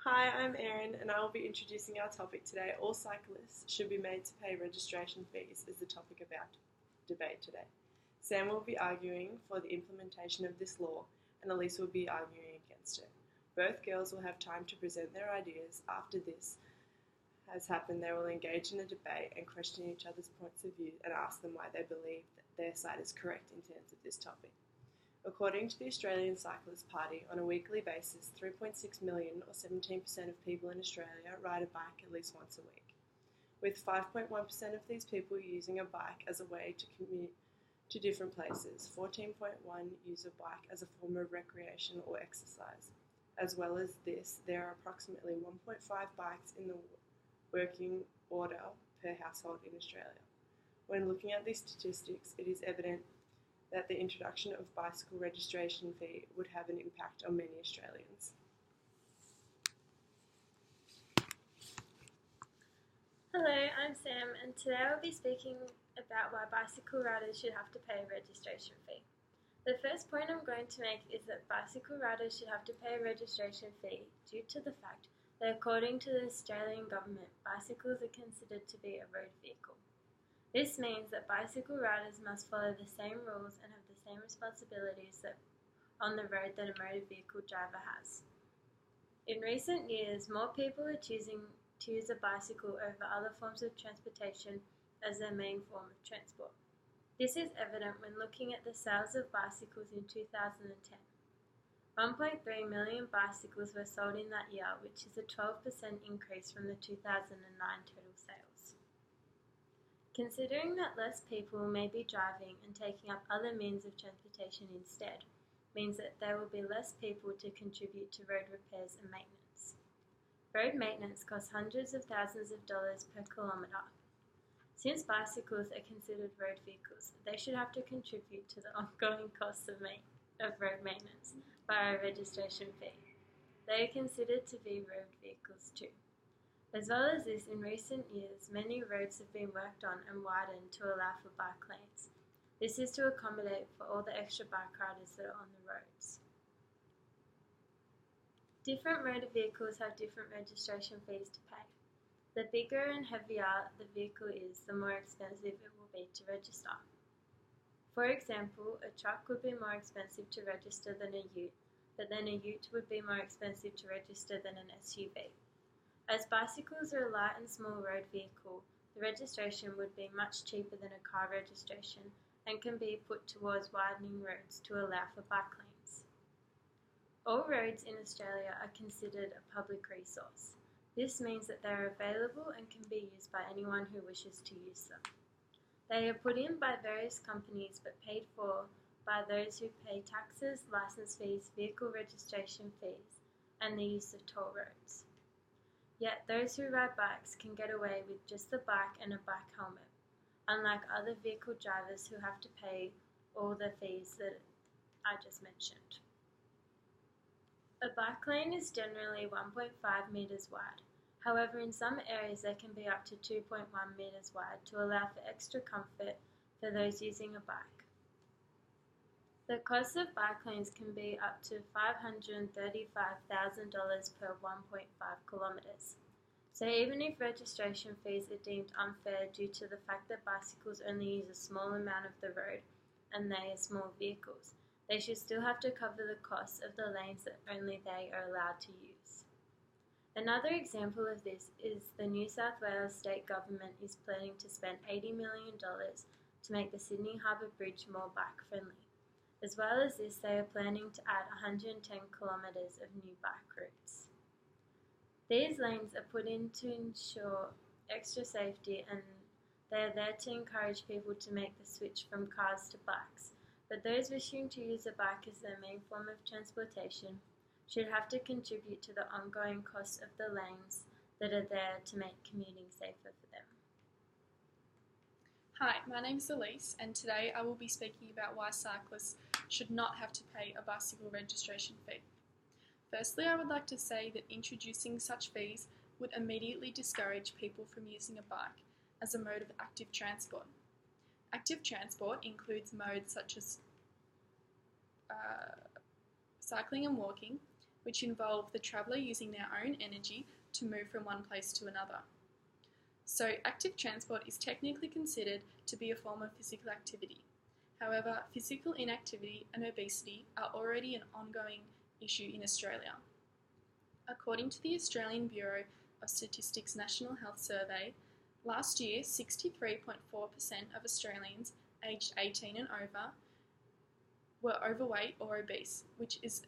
Hi, I'm Erin, and I will be introducing our topic today. All cyclists should be made to pay registration fees is the topic of our debate today. Sam will be arguing for the implementation of this law, and Elise will be arguing against it. Both girls will have time to present their ideas. After this has happened, they will engage in a debate and question each other's points of view and ask them why they believe that their side is correct in terms of this topic. According to the Australian Cyclist Party, on a weekly basis, 3.6 million or 17% of people in Australia ride a bike at least once a week, with 5.1% of these people using a bike as a way to commute to different places. 14.1% use a bike as a form of recreation or exercise. As well as this, there are approximately 1.5 bikes in the working order per household in Australia. When looking at these statistics, it is evident that the introduction of bicycle registration fee would have an impact on many Australians. Hello, I'm Sam, and today I'll be speaking about why bicycle riders should have to pay a registration fee. The first point I'm going to make is that bicycle riders should have to pay a registration fee due to the fact that according to the Australian government, bicycles are considered to be a road vehicle. This means that bicycle riders must follow the same rules and have the same responsibilities on the road that a motor vehicle driver has. In recent years, more people are choosing to use a bicycle over other forms of transportation as their main form of transport. This is evident when looking at the sales of bicycles in 2010. 1.3 million bicycles were sold in that year, which is a 12% increase from the 2009 total sales. Considering that less people may be driving and taking up other means of transportation instead, means that there will be less people to contribute to road repairs and maintenance. Road maintenance costs hundreds of thousands of dollars per kilometre. Since bicycles are considered road vehicles, they should have to contribute to the ongoing costs of road maintenance via a registration fee. They are considered to be road vehicles too. As well as this, in recent years, many roads have been worked on and widened to allow for bike lanes. This is to accommodate for all the extra bike riders that are on the roads. Different motor vehicles have different registration fees to pay. The bigger and heavier the vehicle is, the more expensive it will be to register. For example, a truck would be more expensive to register than a ute, but then a ute would be more expensive to register than an SUV. As bicycles are a light and small road vehicle, the registration would be much cheaper than a car registration and can be put towards widening roads to allow for bike lanes. All roads in Australia are considered a public resource. This means that they are available and can be used by anyone who wishes to use them. They are put in by various companies but paid for by those who pay taxes, licence fees, vehicle registration fees, and the use of toll roads. Yet those who ride bikes can get away with just the bike and a bike helmet, unlike other vehicle drivers who have to pay all the fees that I just mentioned. A bike lane is generally 1.5 metres wide. However, in some areas they can be up to 2.1 metres wide to allow for extra comfort for those using a bike. The cost of bike lanes can be up to $535,000 per 1.5 kilometres. So even if registration fees are deemed unfair due to the fact that bicycles only use a small amount of the road and they are small vehicles, they should still have to cover the costs of the lanes that only they are allowed to use. Another example of this is the New South Wales state government is planning to spend $80 million to make the Sydney Harbour Bridge more bike friendly. As well as this, they are planning to add 110 kilometres of new bike routes. These lanes are put in to ensure extra safety, and they are there to encourage people to make the switch from cars to bikes. But those wishing to use a bike as their main form of transportation should have to contribute to the ongoing costs of the lanes that are there to make commuting safer for them. Hi, my name is Elise, and today I will be speaking about why cyclists should not have to pay a bicycle registration fee. Firstly, I would like to say that introducing such fees would immediately discourage people from using a bike as a mode of active transport. Active transport includes modes such as cycling and walking, which involve the traveller using their own energy to move from one place to another. So, active transport is technically considered to be a form of physical activity. However, physical inactivity and obesity are already an ongoing issue in Australia. According to the Australian Bureau of Statistics National Health Survey, last year 63.4% of Australians aged 18 and over were overweight or obese, which is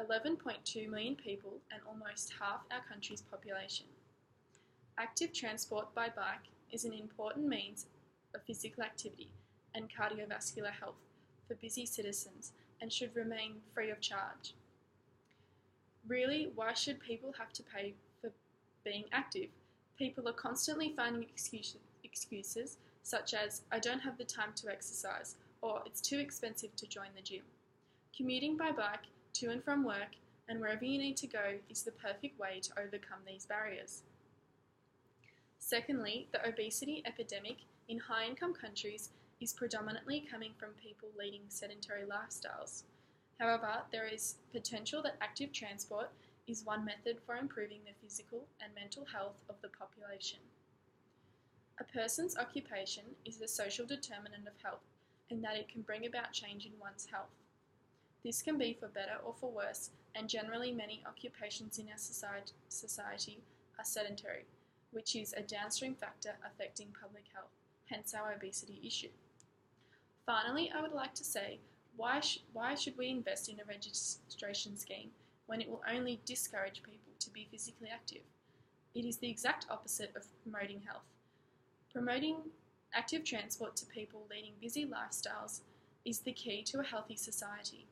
11.2 million people and almost half our country's population. Active transport by bike is an important means of physical activity and cardiovascular health for busy citizens and should remain free of charge. Really, why should people have to pay for being active? People are constantly finding excuses such as, I don't have the time to exercise, or it's too expensive to join the gym. Commuting by bike to and from work and wherever you need to go is the perfect way to overcome these barriers. Secondly, the obesity epidemic in high-income countries is predominantly coming from people leading sedentary lifestyles. However, there is potential that active transport is one method for improving the physical and mental health of the population. A person's occupation is a social determinant of health, in that it can bring about change in one's health. This can be for better or for worse, and generally many occupations in our society are sedentary, which is a downstream factor affecting public health, hence our obesity issue. Finally, I would like to say, why should we invest in a registration scheme when it will only discourage people to be physically active? It is the exact opposite of promoting health. Promoting active transport to people leading busy lifestyles is the key to a healthy society.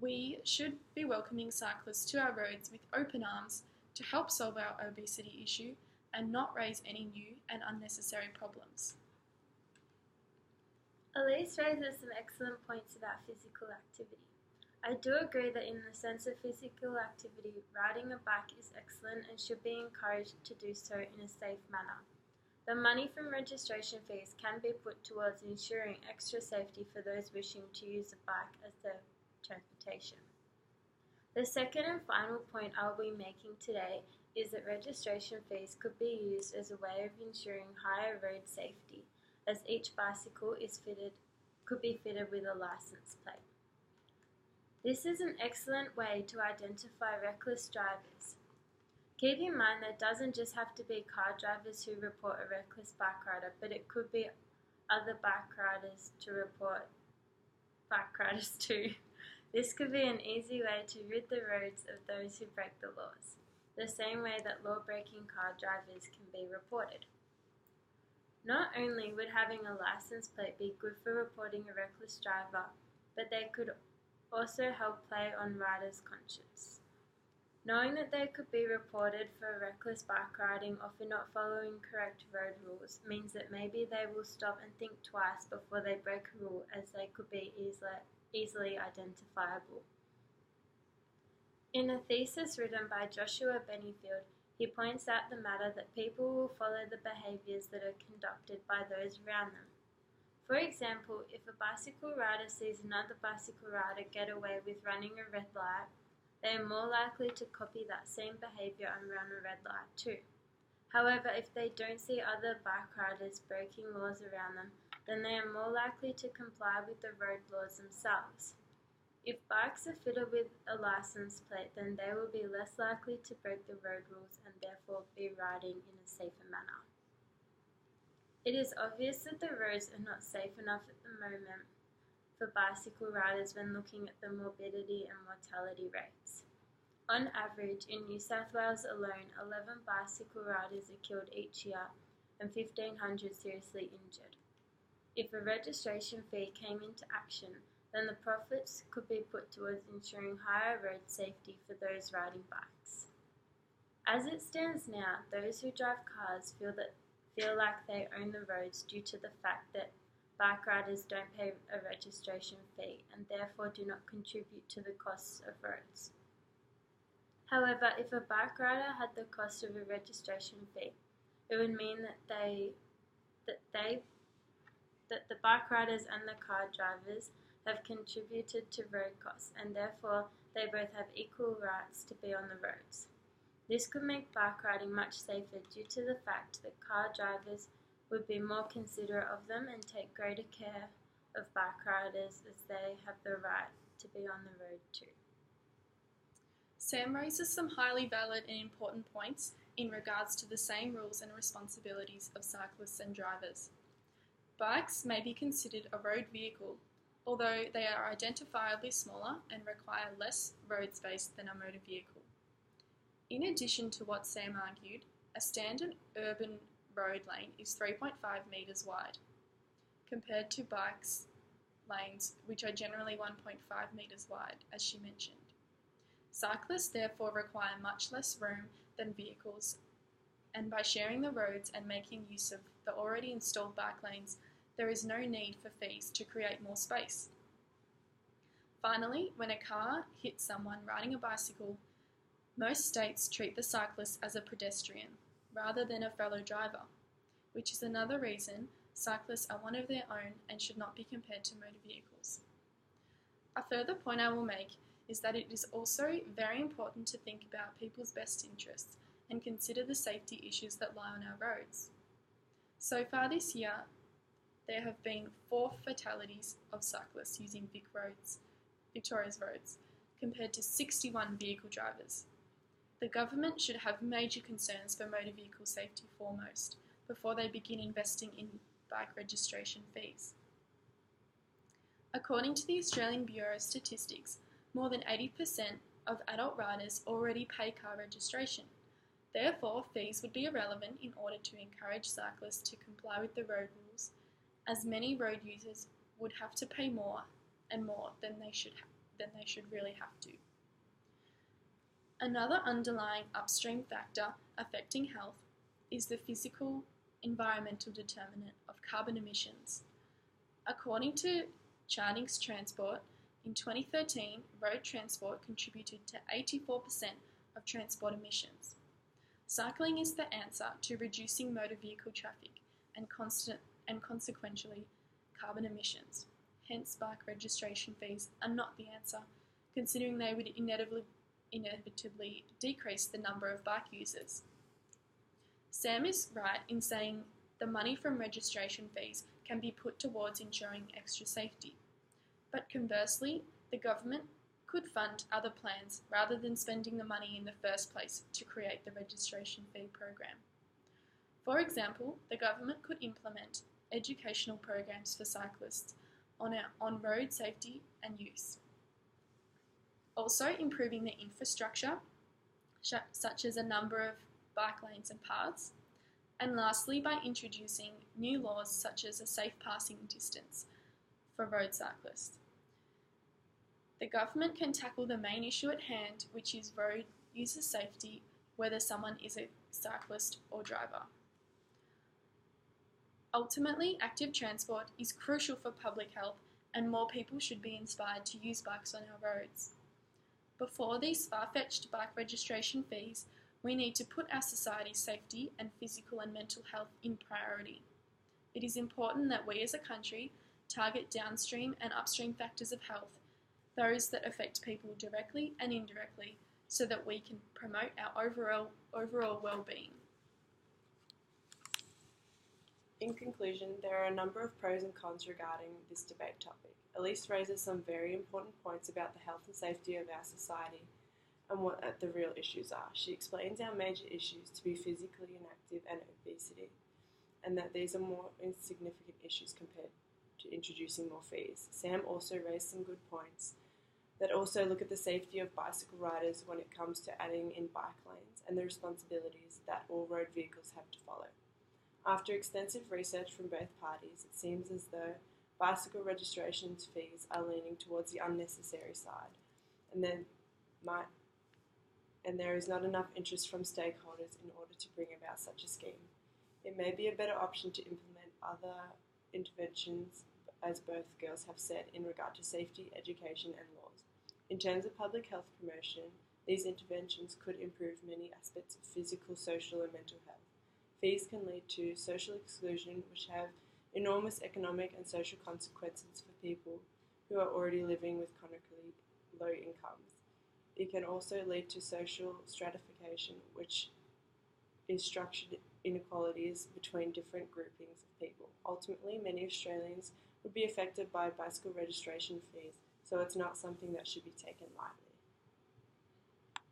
We should be welcoming cyclists to our roads with open arms to help solve our obesity issue and not raise any new and unnecessary problems. Elise raises some excellent points about physical activity. I do agree that in the sense of physical activity, riding a bike is excellent and should be encouraged to do so in a safe manner. The money from registration fees can be put towards ensuring extra safety for those wishing to use a bike as their transportation. The second and final point I will be making today is that registration fees could be used as a way of ensuring higher road safety, as each bicycle could be fitted with a license plate. This is an excellent way to identify reckless drivers. Keep in mind that it doesn't just have to be car drivers who report a reckless bike rider, but it could be other bike riders to report bike riders too. This could be an easy way to rid the roads of those who break the laws, the same way that law-breaking car drivers can be reported. Not only would having a license plate be good for reporting a reckless driver, but they could also help play on riders' conscience. Knowing that they could be reported for reckless bike riding or for not following correct road rules means that maybe they will stop and think twice before they break a rule, as they could be easily identifiable. In a thesis written by Joshua Bennyfield, he points out the matter that people will follow the behaviours that are conducted by those around them. For example, if a bicycle rider sees another bicycle rider get away with running a red light, they are more likely to copy that same behaviour and run a red light too. However, if they don't see other bike riders breaking laws around them, then they are more likely to comply with the road laws themselves. If bikes are fitted with a license plate, then they will be less likely to break the road rules and therefore be riding in a safer manner. It is obvious that the roads are not safe enough at the moment for bicycle riders when looking at the morbidity and mortality rates. On average, in New South Wales alone, 11 bicycle riders are killed each year and 1,500 seriously injured. If a registration fee came into action, then the profits could be put towards ensuring higher road safety for those riding bikes. As it stands now, those who drive cars feel like they own the roads due to the fact that bike riders don't pay a registration fee and therefore do not contribute to the costs of roads. However, if a bike rider had the cost of a registration fee, it would mean that the bike riders and the car drivers have contributed to road costs, and therefore they both have equal rights to be on the roads. This could make bike riding much safer due to the fact that car drivers would be more considerate of them and take greater care of bike riders as they have the right to be on the road too. Sam raises some highly valid and important points in regards to the same rules and responsibilities of cyclists and drivers. Bikes may be considered a road vehicle, although they are identifiably smaller and require less road space than a motor vehicle. In addition to what Sam argued, a standard urban road lane is 3.5 metres wide, compared to bikes lanes which are generally 1.5 metres wide, as she mentioned. Cyclists therefore require much less room than vehicles, and by sharing the roads and making use of the already installed bike lanes, there is no need for fees to create more space. Finally, when a car hits someone riding a bicycle, most states treat the cyclist as a pedestrian rather than a fellow driver, which is another reason cyclists are one of their own and should not be compared to motor vehicles. A further point I will make is that it is also very important to think about people's best interests and consider the safety issues that lie on our roads. So far this year, there have been 4 fatalities of cyclists using Victoria's roads, compared to 61 vehicle drivers. The government should have major concerns for motor vehicle safety foremost, before they begin investing in bike registration fees. According to the Australian Bureau of Statistics, more than 80% of adult riders already pay car registration. Therefore, fees would be irrelevant in order to encourage cyclists to comply with the road rules, as many road users would have to pay more and more than they should really have to. Another underlying upstream factor affecting health is the physical environmental determinant of carbon emissions. According to Charding's Transport, in 2013, road transport contributed to 84% of transport emissions. Cycling is the answer to reducing motor vehicle traffic and consequentially carbon emissions. Hence, bike registration fees are not the answer, considering they would inevitably decrease the number of bike users. Sam is right in saying the money from registration fees can be put towards ensuring extra safety. But conversely, the government could fund other plans rather than spending the money in the first place to create the registration fee program. For example, the government could implement educational programs for cyclists on road safety and use. Also, improving the infrastructure, such as a number of bike lanes and paths. And lastly, by introducing new laws such as a safe passing distance for road cyclists. The government can tackle the main issue at hand, which is road user safety, whether someone is a cyclist or driver. Ultimately, active transport is crucial for public health, and more people should be inspired to use bikes on our roads. Before these far-fetched bike registration fees, we need to put our society's safety and physical and mental health in priority. It is important that we as a country target downstream and upstream factors of health, those that affect people directly and indirectly, so that we can promote our overall well-being. In conclusion, there are a number of pros and cons regarding this debate topic. Elise raises some very important points about the health and safety of our society and what the real issues are. She explains our major issues to be physically inactive and obesity, and that these are more insignificant issues compared to introducing more fees. Sam also raised some good points that also look at the safety of bicycle riders when it comes to adding in bike lanes and the responsibilities that all road vehicles have to follow. After extensive research from both parties, it seems as though bicycle registration fees are leaning towards the unnecessary side, and there is not enough interest from stakeholders in order to bring about such a scheme. It may be a better option to implement other interventions, as both girls have said, in regard to safety, education and laws. In terms of public health promotion, these interventions could improve many aspects of physical, social and mental health. Fees can lead to social exclusion, which have enormous economic and social consequences for people who are already living with chronically low incomes. it can also lead to social stratification, which is structured inequalities between different groupings of people. Ultimately, many Australians would be affected by bicycle registration fees, so it's not something that should be taken lightly.